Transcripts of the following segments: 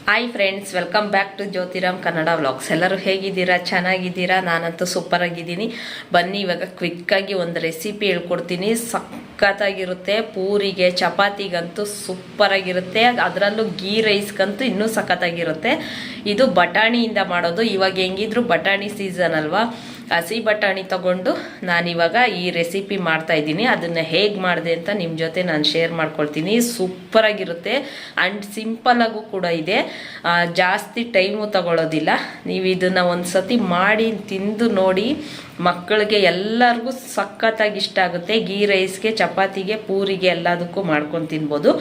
Hi friends, welcome back to Jyothiram Kannada vlogs. ಎಲ್ಲರೂ ಹೇಗಿದ್ದೀರಾ? ಚೆನ್ನಾಗಿದ್ದೀರಾ? ನಾನಂತೂ ಸೂಪರ್ ಆಗಿದ್ದೀನಿ. ಬನ್ನಿ ಇವಾಗ ಕ್ವಿಕ್ಕಾಗಿ ಒಂದು ರೆಸಿಪಿ ಹೇಳ್ಕೊಡ್ತೀನಿ. ಸಖತ್ತಾಗಿರುತ್ತೆ. ಪೂರಿಗೆ ಚಪಾತಿಗಂತೂ ಸೂಪರಾಗಿರುತ್ತೆ. ಅದರಲ್ಲೂ ಗೀ ರೈಸ್ಗಂತೂ ಇನ್ನೂ ಸಖತ್ತಾಗಿರುತ್ತೆ. ಇದು ಬಟಾಣಿಯಿಂದ ಮಾಡೋದು. ಇವಾಗ ಹೆಂಗಿದ್ರು ಬಟಾಣಿ ಸೀಸನ್ ಅಲ್ವಾ, ಹಸಿ ಬಟಾಣಿ ತಗೊಂಡು ನಾನಿವಾಗ ಈ ರೆಸಿಪಿ ಮಾಡ್ತಾ ಇದ್ದೀನಿ. ಅದನ್ನು ಹೇಗೆ ಮಾಡಿದೆ ಅಂತ ನಿಮ್ಮ ಜೊತೆ ನಾನು ಶೇರ್ ಮಾಡ್ಕೊಳ್ತೀನಿ. ಸೂಪರಾಗಿರುತ್ತೆ ಆ್ಯಂಡ್ ಸಿಂಪಲ್ಲಾಗೂ ಕೂಡ ಇದೆ. ಜಾಸ್ತಿ ಟೈಮು ತಗೊಳ್ಳೋದಿಲ್ಲ. ನೀವು ಇದನ್ನು ಒಂದು ಸತಿ ಮಾಡಿ ತಿಂದು ನೋಡಿ. ಮಕ್ಕಳಿಗೆ ಎಲ್ಲರಿಗೂ ಸಖತ್ತಾಗಿ ಇಷ್ಟ ಆಗುತ್ತೆ. ಗೀ ರೈಸ್ಗೆ, ಚಪಾತಿಗೆ, ಪೂರಿಗೆ ಎಲ್ಲದಕ್ಕೂ ಮಾಡ್ಕೊಂಡು ತಿನ್ಬೋದು.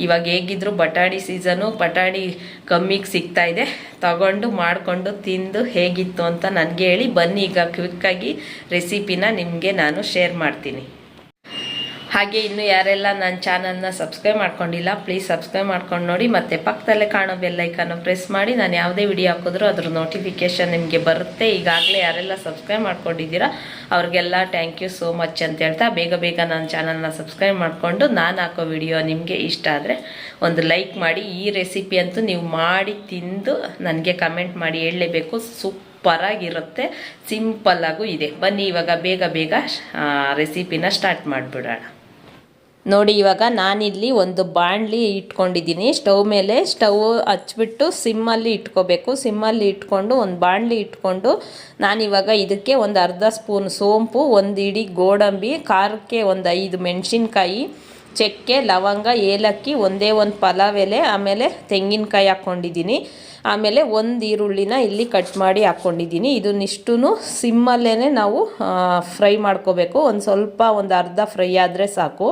ಇವಾಗ ಹೇಗಿದ್ರು ಬಟಾಣಿ ಸೀಸನು, ಬಟಾಣಿ ಕಮ್ಮಿಗೆ ಸಿಗ್ತಾ ಇದೆ. ತಗೊಂಡು ಮಾಡಿಕೊಂಡು ತಿಂದು ಹೇಗಿತ್ತು ಅಂತ ನನಗೆ ಹೇಳಿ. ಬನ್ನಿ ಈಗ ಕ್ವಿಕ್ಕಾಗಿ ರೆಸಿಪಿನ ನಿಮಗೆ ನಾನು ಶೇರ್ ಮಾಡ್ತೀನಿ. ಹಾಗೆ ಇನ್ನು ಯಾರೆಲ್ಲ ನನ್ನ ಚಾನಲ್ನ ಸಬ್ಸ್ಕ್ರೈಬ್ ಮಾಡ್ಕೊಂಡಿಲ್ಲ, ಪ್ಲೀಸ್ ಸಬ್ಸ್ಕ್ರೈಬ್ ಮಾಡ್ಕೊಂಡು ನೋಡಿ. ಮತ್ತು ಪಕ್ಕದಲ್ಲೇ ಕಾಣೋ ಬೆಲ್ಲೈಕನ್ನು ಪ್ರೆಸ್ ಮಾಡಿ. ನಾನು ಯಾವುದೇ ವಿಡಿಯೋ ಹಾಕಿದ್ರೂ ಅದ್ರ ನೋಟಿಫಿಕೇಷನ್ ನಿಮಗೆ ಬರುತ್ತೆ. ಈಗಾಗಲೇ ಯಾರೆಲ್ಲ ಸಬ್ಸ್ಕ್ರೈಬ್ ಮಾಡ್ಕೊಂಡಿದ್ದೀರಾ ಅವ್ರಿಗೆಲ್ಲ ಥ್ಯಾಂಕ್ ಯು ಸೋ ಮಚ್ ಅಂತ ಹೇಳ್ತಾ, ಬೇಗ ನನ್ನ ಚಾನಲ್ನ ಸಬ್ಸ್ಕ್ರೈಬ್ ಮಾಡಿಕೊಂಡು ನಾನು ಹಾಕೋ ವಿಡಿಯೋ ನಿಮಗೆ ಇಷ್ಟ ಆದರೆ ಒಂದು ಲೈಕ್ ಮಾಡಿ. ಈ ರೆಸಿಪಿ ಅಂತೂ ನೀವು ಮಾಡಿ ತಿಂದು ನನಗೆ ಕಮೆಂಟ್ ಮಾಡಿ ಹೇಳಲೇಬೇಕು. ಸೂಪರಾಗಿರುತ್ತೆ, ಸಿಂಪಲ್ಲಾಗೂ ಇದೆ. ಬನ್ನಿ ಇವಾಗ ಬೇಗ ರೆಸಿಪಿನ ಸ್ಟಾರ್ಟ್ ಮಾಡಿಬಿಡೋಣ. ನೋಡಿ, ಇವಾಗ ನಾನಿಲ್ಲಿ ಒಂದು ಬಾಣಲಿ ಇಟ್ಕೊಂಡಿದ್ದೀನಿ. ಸ್ಟವ್ ಹಚ್ಬಿಟ್ಟು ಸಿಮ್ಮಲ್ಲಿ ಇಟ್ಕೋಬೇಕು. ಸಿಮ್ಮಲ್ಲಿ ಇಟ್ಕೊಂಡು ಒಂದು ಬಾಣಲಿ ಇಟ್ಕೊಂಡು ನಾನಿವಾಗ ಇದಕ್ಕೆ ಒಂದು ಅರ್ಧ ಸ್ಪೂನ್ ಸೋಂಪು, ಒಂದು ಇಡೀ ಗೋಡಂಬಿ, ಖಾರಕ್ಕೆ ಒಂದು 5 ಮೆಣಸಿನ್ಕಾಯಿ, ಚಕ್ಕೆ, ಲವಂಗ, ಏಲಕ್ಕಿ, ಒಂದೇ ಒಂದು ಪಲಾವ್ ಎಲೆ, ಆಮೇಲೆ ತೆಂಗಿನಕಾಯಿ ಹಾಕ್ಕೊಂಡಿದ್ದೀನಿ. ಆಮೇಲೆ ಒಂದು ಈರುಳ್ಳಿನ ಇಲ್ಲಿ ಕಟ್ ಮಾಡಿ ಹಾಕ್ಕೊಂಡಿದ್ದೀನಿ. ಇದನ್ನಿಷ್ಟೂ ಸಿಮ್ಮಲ್ಲೇ ನಾವು ಫ್ರೈ ಮಾಡ್ಕೋಬೇಕು. ಒಂದು ಅರ್ಧ ಫ್ರೈ ಆದರೆ ಸಾಕು.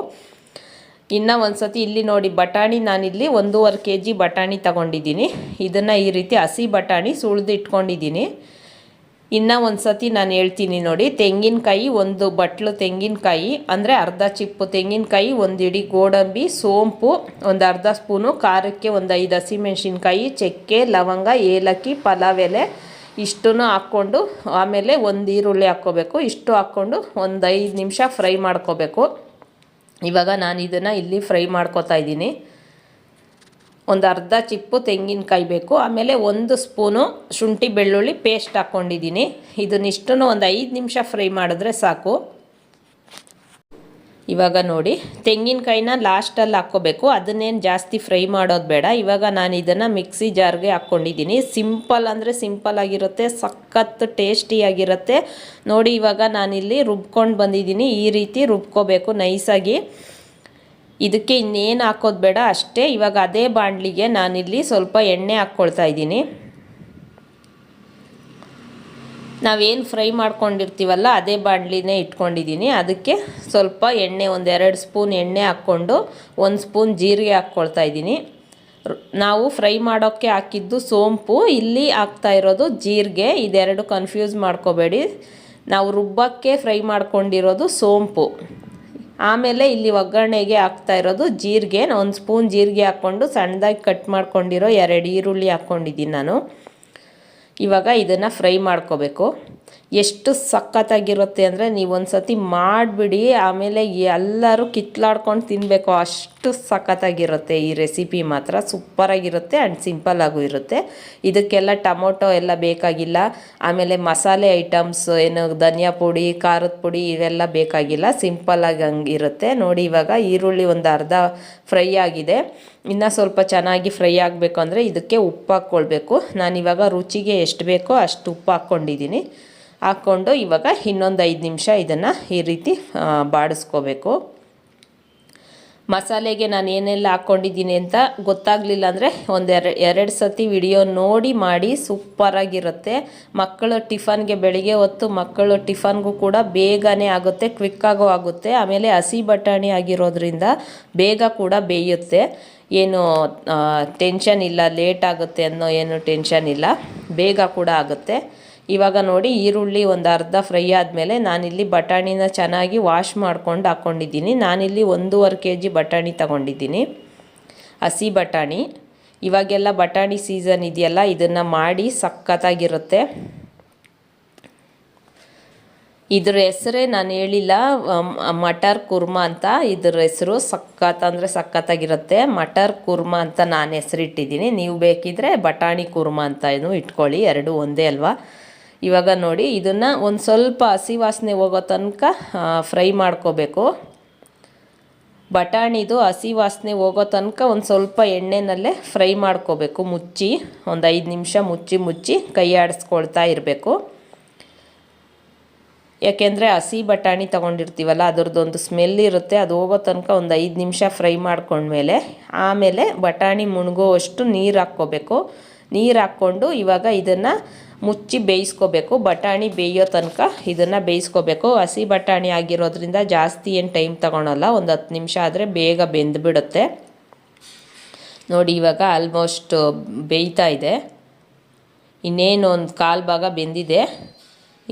ಇನ್ನು ಒಂದು ಸತಿ ಇಲ್ಲಿ ನೋಡಿ, ಬಟಾಣಿ ನಾನಿಲ್ಲಿ 1.5 kg ಬಟಾಣಿ ತಗೊಂಡಿದ್ದೀನಿ. ಇದನ್ನು ಈ ರೀತಿ ಹಸಿ ಬಟಾಣಿ ಸುಳಿದು ಇಟ್ಕೊಂಡಿದ್ದೀನಿ. ಇನ್ನು ಒಂದು ಸತಿ ನಾನು ಹೇಳ್ತೀನಿ ನೋಡಿ. ತೆಂಗಿನಕಾಯಿ, ಒಂದು ಬಟ್ಲು ತೆಂಗಿನಕಾಯಿ ಅಂದರೆ ಅರ್ಧ ಚಿಪ್ಪು ತೆಂಗಿನಕಾಯಿ, ಒಂದು ಇಡೀ ಗೋಡಂಬಿ, ಸೋಂಪು ಒಂದು ಅರ್ಧ ಸ್ಪೂನು, ಖಾರಕ್ಕೆ ಒಂದು 5 ಹಸಿಮೆಣ್ಸಿನ್ಕಾಯಿ, ಚಕ್ಕೆ, ಲವಂಗ, ಏಲಕ್ಕಿ, ಪಲಾವ್ ಎಲೆ ಇಷ್ಟನ್ನು ಹಾಕ್ಕೊಂಡು ಆಮೇಲೆ ಒಂದು ಈರುಳ್ಳಿ ಹಾಕ್ಕೋಬೇಕು. ಇಷ್ಟು ಹಾಕ್ಕೊಂಡು ಒಂದು 5 ನಿಮಿಷ ಫ್ರೈ ಮಾಡ್ಕೋಬೇಕು. ಇವಾಗ ನಾನು ಇದನ್ನು ಇಲ್ಲಿ ಫ್ರೈ ಮಾಡ್ಕೋತಾ ಇದ್ದೀನಿ. ಒಂದು ಅರ್ಧ ಚಿಪ್ಪು ತೆಂಗಿನಕಾಯಿ ಬೇಕು. ಆಮೇಲೆ 1 ಸ್ಪೂನು ಶುಂಠಿ ಬೆಳ್ಳುಳ್ಳಿ ಪೇಸ್ಟ್ ಹಾಕ್ಕೊಂಡಿದ್ದೀನಿ. ಇದನ್ನಿಷ್ಟನ್ನು ಒಂದು 5 ನಿಮಿಷ ಫ್ರೈ ಮಾಡಿದ್ರೆ ಸಾಕು. ಇವಾಗ ನೋಡಿ, ತೆಂಗಿನಕಾಯಿನ ಲಾಸ್ಟಲ್ಲಿ ಹಾಕ್ಕೋಬೇಕು. ಅದನ್ನೇನು ಜಾಸ್ತಿ ಫ್ರೈ ಮಾಡೋದು ಬೇಡ. ಇವಾಗ ನಾನು ಇದನ್ನು ಮಿಕ್ಸಿ ಜಾರ್ಗೆ ಹಾಕ್ಕೊಂಡಿದ್ದೀನಿ. ಸಿಂಪಲ್ ಅಂದರೆ ಸಿಂಪಲ್ ಆಗಿರುತ್ತೆ, ಸಖತ್ ಟೇಸ್ಟಿಯಾಗಿರುತ್ತೆ. ನೋಡಿ, ಇವಾಗ ನಾನಿಲ್ಲಿ ರುಬ್ಕೊಂಡು ಬಂದಿದ್ದೀನಿ. ಈ ರೀತಿ ರುಬ್ಕೋಬೇಕು ನೈಸಾಗಿ. ಇದಕ್ಕೆ ಇನ್ನೇನು ಹಾಕೋದು ಬೇಡ ಅಷ್ಟೇ. ಇವಾಗ ಅದೇ ಬಾಣಲಿಗೆ ನಾನಿಲ್ಲಿ ಸ್ವಲ್ಪ ಎಣ್ಣೆ ಹಾಕ್ಕೊಳ್ತಾ ಇದ್ದೀನಿ. ನಾವೇನು ಫ್ರೈ ಮಾಡ್ಕೊಂಡಿರ್ತೀವಲ್ಲ ಅದೇ ಬಾಣಲಿನೇ ಇಟ್ಕೊಂಡಿದ್ದೀನಿ. ಅದಕ್ಕೆ ಸ್ವಲ್ಪ ಎಣ್ಣೆ, ಒಂದು 2 ಸ್ಪೂನ್ ಎಣ್ಣೆ ಹಾಕ್ಕೊಂಡು 1 ಸ್ಪೂನ್ ಜೀರಿಗೆ ಹಾಕ್ಕೊಳ್ತಾ ಇದ್ದೀನಿ. ನಾವು ಫ್ರೈ ಮಾಡೋಕ್ಕೆ ಹಾಕಿದ್ದು ಸೋಂಪು, ಇಲ್ಲಿ ಹಾಕ್ತಾ ಇರೋದು ಜೀರಿಗೆ. ಇದೆರಡು ಕನ್ಫ್ಯೂಸ್ ಮಾಡ್ಕೋಬೇಡಿ. ನಾವು ರುಬ್ಬಕ್ಕೆ ಫ್ರೈ ಮಾಡ್ಕೊಂಡಿರೋದು ಸೋಂಪು. ಆಮೇಲೆ ಇಲ್ಲಿ ಒಗ್ಗರಣೆಗೆ ಹಾಕ್ತಾ ಇರೋದು ಜೀರಿಗೆ. 1 ಸ್ಪೂನ್ ಜೀರಿಗೆ ಹಾಕ್ಕೊಂಡು ಸಣ್ಣದಾಗಿ ಕಟ್ ಮಾಡ್ಕೊಂಡಿರೋ 2 ಈರುಳ್ಳಿ ಹಾಕ್ಕೊಂಡಿದ್ದೀನಿ ನಾನು. ಇವಾಗ ಇದನ್ನು ಫ್ರೈ ಮಾಡ್ಕೋಬೇಕು. ಎಷ್ಟು ಸಖತ್ತಾಗಿರುತ್ತೆ ಅಂದರೆ ನೀವು ಒಂದು ಸತಿ ಮಾಡಿಬಿಡಿ, ಆಮೇಲೆ ಎಲ್ಲರೂ ಕಿತ್ಲಾಡ್ಕೊಂಡು ತಿನ್ನಬೇಕು. ಅಷ್ಟು ಸಖತ್ತಾಗಿರುತ್ತೆ ಈ ರೆಸಿಪಿ. ಮಾತ್ರ ಸೂಪರಾಗಿರುತ್ತೆ ಆ್ಯಂಡ್ ಸಿಂಪಲ್ಲಾಗೂ ಇರುತ್ತೆ. ಇದಕ್ಕೆಲ್ಲ ಟೊಮೊಟೊ ಎಲ್ಲ ಬೇಕಾಗಿಲ್ಲ. ಆಮೇಲೆ ಮಸಾಲೆ ಐಟಮ್ಸ್ ಏನು ಧನಿಯಾ ಪುಡಿ, ಖಾರದ ಪುಡಿ ಇವೆಲ್ಲ ಬೇಕಾಗಿಲ್ಲ. ಸಿಂಪಲ್ಲಾಗಿ ಹಂಗಿರುತ್ತೆ. ನೋಡಿ, ಇವಾಗ ಈರುಳ್ಳಿ ಒಂದು ಅರ್ಧ ಫ್ರೈ ಆಗಿದೆ. ಇನ್ನು ಸ್ವಲ್ಪ ಚೆನ್ನಾಗಿ ಫ್ರೈ ಆಗಬೇಕು ಅಂದರೆ ಇದಕ್ಕೆ ಉಪ್ಪು ಹಾಕ್ಕೊಳ್ಬೇಕು. ನಾನಿವಾಗ ರುಚಿಗೆ ಎಷ್ಟು ಬೇಕೋ ಅಷ್ಟು ಉಪ್ಪು ಹಾಕ್ಕೊಂಡಿದ್ದೀನಿ. ಹಾಕ್ಕೊಂಡು ಇವಾಗ ಇನ್ನೊಂದು 5 ನಿಮಿಷ ಇದನ್ನು ಈ ರೀತಿ ಬಾಡಿಸ್ಕೋಬೇಕು. ಮಸಾಲೆಗೆ ನಾನು ಏನೆಲ್ಲ ಹಾಕ್ಕೊಂಡಿದ್ದೀನಿ ಅಂತ ಗೊತ್ತಾಗಲಿಲ್ಲ ಅಂದರೆ ಎರಡು ಸತಿ ವಿಡಿಯೋ ನೋಡಿ ಮಾಡಿ. ಸೂಪರಾಗಿರುತ್ತೆ. ಮಕ್ಕಳು ಟಿಫನ್ಗೆ, ಬೆಳಿಗ್ಗೆ ಹೊತ್ತು ಮಕ್ಕಳು ಟಿಫನ್ಗೂ ಕೂಡ ಬೇಗನೆ ಆಗುತ್ತೆ, ಕ್ವಿಕ್ಕಾಗೂ ಆಗುತ್ತೆ. ಆಮೇಲೆ ಹಸಿ ಬಟಾಣಿ ಆಗಿರೋದ್ರಿಂದ ಬೇಗ ಕೂಡ ಬೇಯುತ್ತೆ. ಏನು ಟೆನ್ಷನ್ ಇಲ್ಲ, ಲೇಟ್ ಆಗುತ್ತೆ ಅನ್ನೋ ಏನು ಟೆನ್ಷನ್ ಇಲ್ಲ, ಬೇಗ ಕೂಡ ಆಗುತ್ತೆ. ಇವಾಗ ನೋಡಿ, ಈರುಳ್ಳಿ ಒಂದು ಅರ್ಧ ಫ್ರೈ ಆದಮೇಲೆ ನಾನಿಲ್ಲಿ ಬಟಾಣಿನ ಚೆನ್ನಾಗಿ ವಾಶ್ ಮಾಡ್ಕೊಂಡು ಹಾಕ್ಕೊಂಡಿದ್ದೀನಿ. ನಾನಿಲ್ಲಿ 1.5 kg ಬಟಾಣಿ ತಗೊಂಡಿದ್ದೀನಿ, ಹಸಿ ಬಟಾಣಿ. ಇವಾಗೆಲ್ಲ ಬಟಾಣಿ ಸೀಸನ್ ಇದೆಯಲ್ಲ, ಇದನ್ನು ಮಾಡಿ ಸಖತ್ತಾಗಿರುತ್ತೆ. ಇದ್ರ ಹೆಸರೇ ನಾನು ಹೇಳಿಲ್ಲ, ಮಟರ್ ಕುರ್ಮಾ ಅಂತ ಇದ್ರ ಹೆಸರು. ಸಖತ್ತಾಗಿರುತ್ತೆ. ಮಟರ್ ಕುರ್ಮಾ ಅಂತ ನಾನು ಹೆಸರಿಟ್ಟಿದ್ದೀನಿ. ನೀವು ಬೇಕಿದ್ರೆ ಬಟಾಣಿ ಕುರ್ಮಾ ಅಂತ ಇಟ್ಕೊಳ್ಳಿ, ಎರಡು ಒಂದೇ ಅಲ್ವಾ. ಇವಾಗ ನೋಡಿ, ಇದನ್ನು ಒಂದು ಸ್ವಲ್ಪ ಹಸಿ ವಾಸನೆ ಹೋಗೋ ತನಕ ಫ್ರೈ ಮಾಡ್ಕೋಬೇಕು. ಬಟಾಣಿದು ಹಸಿ ವಾಸನೆ ಹೋಗೋ ತನಕ ಒಂದು ಸ್ವಲ್ಪ ಎಣ್ಣೆನಲ್ಲೇ ಫ್ರೈ ಮಾಡ್ಕೋಬೇಕು. ಮುಚ್ಚಿ ಒಂದು 5 ನಿಮಿಷ ಮುಚ್ಚಿ ಕೈ ಆಡಿಸ್ಕೊಳ್ತಾ ಇರಬೇಕು. ಯಾಕೆಂದರೆ ಹಸಿ ಬಟಾಣಿ ತೊಗೊಂಡಿರ್ತೀವಲ್ಲ, ಅದರದ್ದೊಂದು ಸ್ಮೆಲ್ ಇರುತ್ತೆ. ಅದು ಹೋಗೋ ತನಕ ಒಂದು 5 ನಿಮಿಷ ಫ್ರೈ ಮಾಡ್ಕೊಂಡ್ಮೇಲೆ ಆಮೇಲೆ ಬಟಾಣಿ ಮುಳುಗೋವಷ್ಟು ನೀರು ಹಾಕ್ಕೋಬೇಕು. ನೀರು ಹಾಕ್ಕೊಂಡು ಇವಾಗ ಇದನ್ನು ಮುಚ್ಚಿ ಬೇಯಿಸ್ಕೋಬೇಕು. ಬಟಾಣಿ ಬೇಯೋ ತನಕ ಇದನ್ನು ಬೇಯಿಸ್ಕೋಬೇಕು. ಹಸಿ ಬಟಾಣಿ ಆಗಿರೋದ್ರಿಂದ ಜಾಸ್ತಿ ಏನು ಟೈಮ್ ತಗೊಳಲ್ಲ, ಒಂದು 10 ನಿಮಿಷ ಆದರೆ ಬೇಗ ಬೆಂದುಬಿಡುತ್ತೆ. ನೋಡಿ, ಇವಾಗ ಆಲ್ಮೋಸ್ಟ್ ಬೇಯ್ತಾ ಇದೆ. ಇನ್ನೇನು ಒಂದು 1/4 ಭಾಗ ಬೆಂದಿದೆ.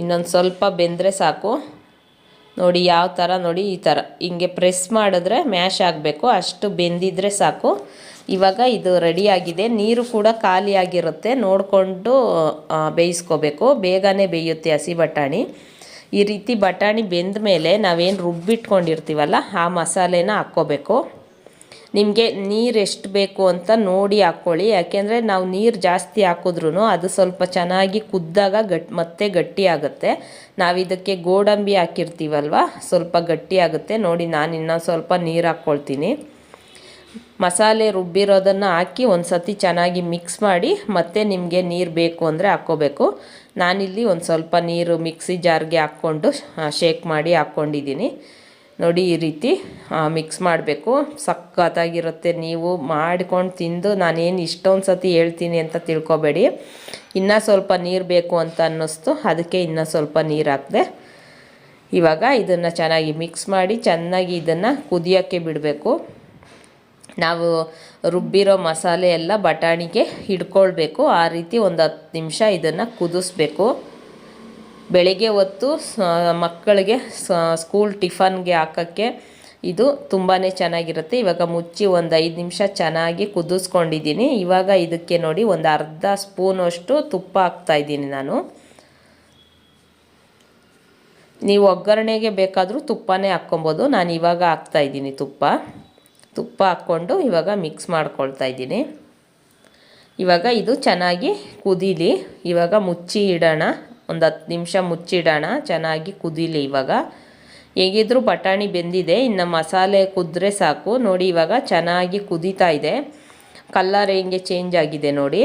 ಇನ್ನೊಂದು ಸ್ವಲ್ಪ ಬೆಂದರೆ ಸಾಕು. ನೋಡಿ ಯಾವ ಥರ, ನೋಡಿ ಈ ಥರ ಹಿಂಗೆ ಪ್ರೆಸ್ ಮಾಡಿದ್ರೆ ಮ್ಯಾಶ್ ಆಗಬೇಕು, ಅಷ್ಟು ಬೆಂದಿದ್ರೆ ಸಾಕು. ಇವಾಗ ಇದು ರೆಡಿಯಾಗಿದೆ. ನೀರು ಕೂಡ ಖಾಲಿಯಾಗಿರುತ್ತೆ, ನೋಡಿಕೊಂಡು ಬೇಯಿಸ್ಕೋಬೇಕು. ಬೇಗನೆ ಬೇಯುತ್ತೆ ಹಸಿ ಬಟಾಣಿ. ಈ ರೀತಿ ಬಟಾಣಿ ಬೆಂದ ಮೇಲೆ ನಾವೇನು ರುಬ್ಬಿಟ್ಕೊಂಡಿರ್ತೀವಲ್ಲ ಆ ಮಸಾಲೆನ ಹಾಕ್ಕೋಬೇಕು. ನಿಮಗೆ ನೀರು ಎಷ್ಟು ಬೇಕು ಅಂತ ನೋಡಿ ಹಾಕ್ಕೊಳ್ಳಿ. ಯಾಕೆಂದರೆ ನಾವು ನೀರು ಜಾಸ್ತಿ ಹಾಕಿದ್ರೂ ಅದು ಸ್ವಲ್ಪ ಚೆನ್ನಾಗಿ ಕುದ್ದಾಗ ಮತ್ತೆ ಗಟ್ಟಿ ಆಗುತ್ತೆ. ನಾವು ಇದಕ್ಕೆ ಗೋಡಂಬಿ ಹಾಕಿರ್ತೀವಲ್ವ, ಸ್ವಲ್ಪ ಗಟ್ಟಿ ಆಗುತ್ತೆ. ನೋಡಿ, ನಾನು ಇನ್ನೊಂದು ಸ್ವಲ್ಪ ನೀರು ಹಾಕ್ಕೊಳ್ತೀನಿ. ಮಸಾಲೆ ರುಬ್ಬಿರೋದನ್ನು ಹಾಕಿ ಒಂದು ಸತಿ ಚೆನ್ನಾಗಿ ಮಿಕ್ಸ್ ಮಾಡಿ ಮತ್ತೆ ನಿಮಗೆ ನೀರು ಬೇಕು ಅಂದರೆ ಹಾಕ್ಕೋಬೇಕು. ನಾನಿಲ್ಲಿ ಒಂದು ಸ್ವಲ್ಪ ನೀರು ಮಿಕ್ಸಿ ಜಾರ್ಗೆ ಹಾಕ್ಕೊಂಡು ಶೇಕ್ ಮಾಡಿ ಹಾಕ್ಕೊಂಡಿದ್ದೀನಿ. ನೋಡಿ, ಈ ರೀತಿ ಮಿಕ್ಸ್ ಮಾಡಬೇಕು. ಸಖತ್ತಾಗಿರುತ್ತೆ. ನೀವು ಮಾಡ್ಕೊಂಡು ತಿಂದು ನಾನೇನು ಇಷ್ಟೊಂದು ಸತಿ ಹೇಳ್ತೀನಿ ಅಂತ ತಿಳ್ಕೊಬೇಡಿ. ಇನ್ನೂ ಸ್ವಲ್ಪ ನೀರು ಬೇಕು ಅಂತ ಅನ್ನಿಸ್ತು, ಅದಕ್ಕೆ ಇನ್ನೂ ಸ್ವಲ್ಪ ನೀರು ಹಾಕಿದೆ. ಇವಾಗ ಇದನ್ನು ಚೆನ್ನಾಗಿ ಮಿಕ್ಸ್ ಮಾಡಿ ಚೆನ್ನಾಗಿ ಇದನ್ನು ಕುದಿಯೋಕ್ಕೆ ಬಿಡಬೇಕು. ನಾವು ರುಬ್ಬಿರೋ ಮಸಾಲೆ ಎಲ್ಲ ಬಟಾಣಿಗೆ ಹಿಡ್ಕೊಳ್ಬೇಕು. ಆ ರೀತಿ ಒಂದು 10 ನಿಮಿಷ ಇದನ್ನು ಕುದಿಸ್ಬೇಕು. ಬೆಳಗ್ಗೆ ಹೊತ್ತು ಮಕ್ಕಳಿಗೆ ಸ್ಕೂಲ್ ಟಿಫನ್ಗೆ ಹಾಕೋಕ್ಕೆ ಇದು ತುಂಬಾ ಚೆನ್ನಾಗಿರುತ್ತೆ. ಇವಾಗ ಮುಚ್ಚಿ ಒಂದು 5 ನಿಮಿಷ ಚೆನ್ನಾಗಿ ಕುದಿಸ್ಕೊಂಡಿದ್ದೀನಿ. ಇವಾಗ ಇದಕ್ಕೆ ನೋಡಿ ಒಂದು ಅರ್ಧ ಸ್ಪೂನಷ್ಟು ತುಪ್ಪ ಹಾಕ್ತಾಯಿದ್ದೀನಿ ನಾನು. ನೀವು ಒಗ್ಗರಣೆಗೆ ಬೇಕಾದರೂ ತುಪ್ಪನೇ ಹಾಕ್ಕೊಬೋದು. ನಾನು ಇವಾಗ ಹಾಕ್ತಾಯಿದ್ದೀನಿ ತುಪ್ಪ ಹಾಕ್ಕೊಂಡು ಇವಾಗ ಮಿಕ್ಸ್ ಮಾಡ್ಕೊಳ್ತಾ ಇದ್ದೀನಿ. ಇವಾಗ ಇದು ಚೆನ್ನಾಗಿ ಕುದೀಲಿ. ಇವಾಗ ಮುಚ್ಚಿ ಇಡೋಣ, ಒಂದು 10 ನಿಮಿಷ ಮುಚ್ಚಿಡೋಣ, ಚೆನ್ನಾಗಿ ಕುದೀಲಿ. ಇವಾಗ ಹೇಗಿದ್ರೂ ಬಟಾಣಿ ಬೆಂದಿದೆ, ಇನ್ನು ಮಸಾಲೆ ಕುದ್ರೆ ಸಾಕು. ನೋಡಿ, ಇವಾಗ ಚೆನ್ನಾಗಿ ಕುದೀತಾ ಇದೆ. ಕಲ್ಲರ್ ಹೆಂಗೆ ಚೇಂಜ್ ಆಗಿದೆ ನೋಡಿ.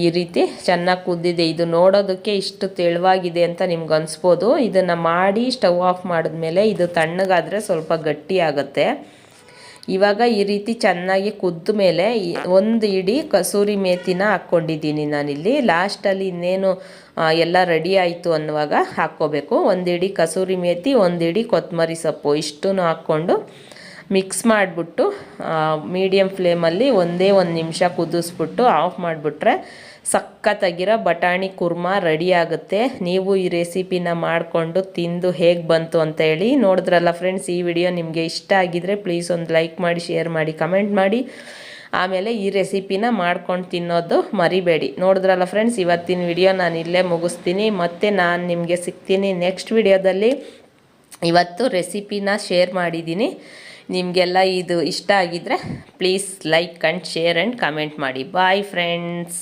ಈ ರೀತಿ ಚೆನ್ನಾಗಿ ಕುದ್ದಿದೆ. ಇದು ನೋಡೋದಕ್ಕೆ ಇಷ್ಟು ತೆಳುವಾಗಿದೆ ಅಂತ ನಿಮ್ಗೆ ಅನಿಸ್ಬೋದು. ಇದನ್ನು ಮಾಡಿ ಸ್ಟವ್ ಆಫ್ ಮಾಡಿದ್ಮೇಲೆ ಇದು ತಣ್ಣಗಾದರೆ ಸ್ವಲ್ಪ ಗಟ್ಟಿ ಆಗುತ್ತೆ. ಇವಾಗ ಈ ರೀತಿ ಚೆನ್ನಾಗಿ ಕುದ್ದ ಮೇಲೆ ಒಂದು ಇಡೀ ಕಸೂರಿ ಮೇಥಿನ ಹಾಕ್ಕೊಂಡಿದ್ದೀನಿ ನಾನಿಲ್ಲಿ. ಲಾಸ್ಟಲ್ಲಿ ಇನ್ನೇನು ಎಲ್ಲ ರೆಡಿ ಆಯಿತು ಅನ್ನುವಾಗ ಹಾಕ್ಕೋಬೇಕು. ಒಂದು ಇಡೀ ಕಸೂರಿ ಮೇಥಿ, ಒಂದು ಇಡೀ ಕೊತ್ತಂಬರಿ ಸೊಪ್ಪು, ಇಷ್ಟೂ ಹಾಕ್ಕೊಂಡು ಮಿಕ್ಸ್ ಮಾಡಿಬಿಟ್ಟು ಮೀಡಿಯಮ್ ಫ್ಲೇಮಲ್ಲಿ ಒಂದೇ 1 ನಿಮಿಷ ಕುದಿಸ್ಬಿಟ್ಟು ಆಫ್ ಮಾಡಿಬಿಟ್ರೆ ಸಖತ್ತಾಗಿರೋ ಬಟಾಣಿ ಕುರ್ಮಾ ರೆಡಿ ಆಗುತ್ತೆ. ನೀವು ಈ ರೆಸಿಪಿನ ಮಾಡಿಕೊಂಡು ತಿಂದು ಹೇಗೆ ಬಂತು ಅಂತ ಹೇಳಿ. ನೋಡಿದ್ರಲ್ಲ ಫ್ರೆಂಡ್ಸ್, ಈ ವಿಡಿಯೋ ನಿಮಗೆ ಇಷ್ಟ ಆಗಿದರೆ ಪ್ಲೀಸ್ ಒಂದು ಲೈಕ್ ಮಾಡಿ, ಶೇರ್ ಮಾಡಿ, ಕಮೆಂಟ್ ಮಾಡಿ. ಆಮೇಲೆ ಈ ರೆಸಿಪಿನ ಮಾಡ್ಕೊಂಡು ತಿನ್ನೋದು ಮರಿಬೇಡಿ. ನೋಡಿದ್ರಲ್ಲ ಫ್ರೆಂಡ್ಸ್, ಇವತ್ತಿನ ವಿಡಿಯೋ ನಾನು ಇಲ್ಲೇ ಮುಗಿಸ್ತೀನಿ. ಮತ್ತು ನಾನು ನಿಮಗೆ ಸಿಗ್ತೀನಿ ನೆಕ್ಸ್ಟ್ ವಿಡಿಯೋದಲ್ಲಿ. ಇವತ್ತು ರೆಸಿಪಿನ ಶೇರ್ ಮಾಡಿದ್ದೀನಿ. ನಿಮಗೆಲ್ಲ ಇದು ಇಷ್ಟ ಆಗಿದ್ದರೆ please like and share and comment ಮಾಡಿ. Bye friends.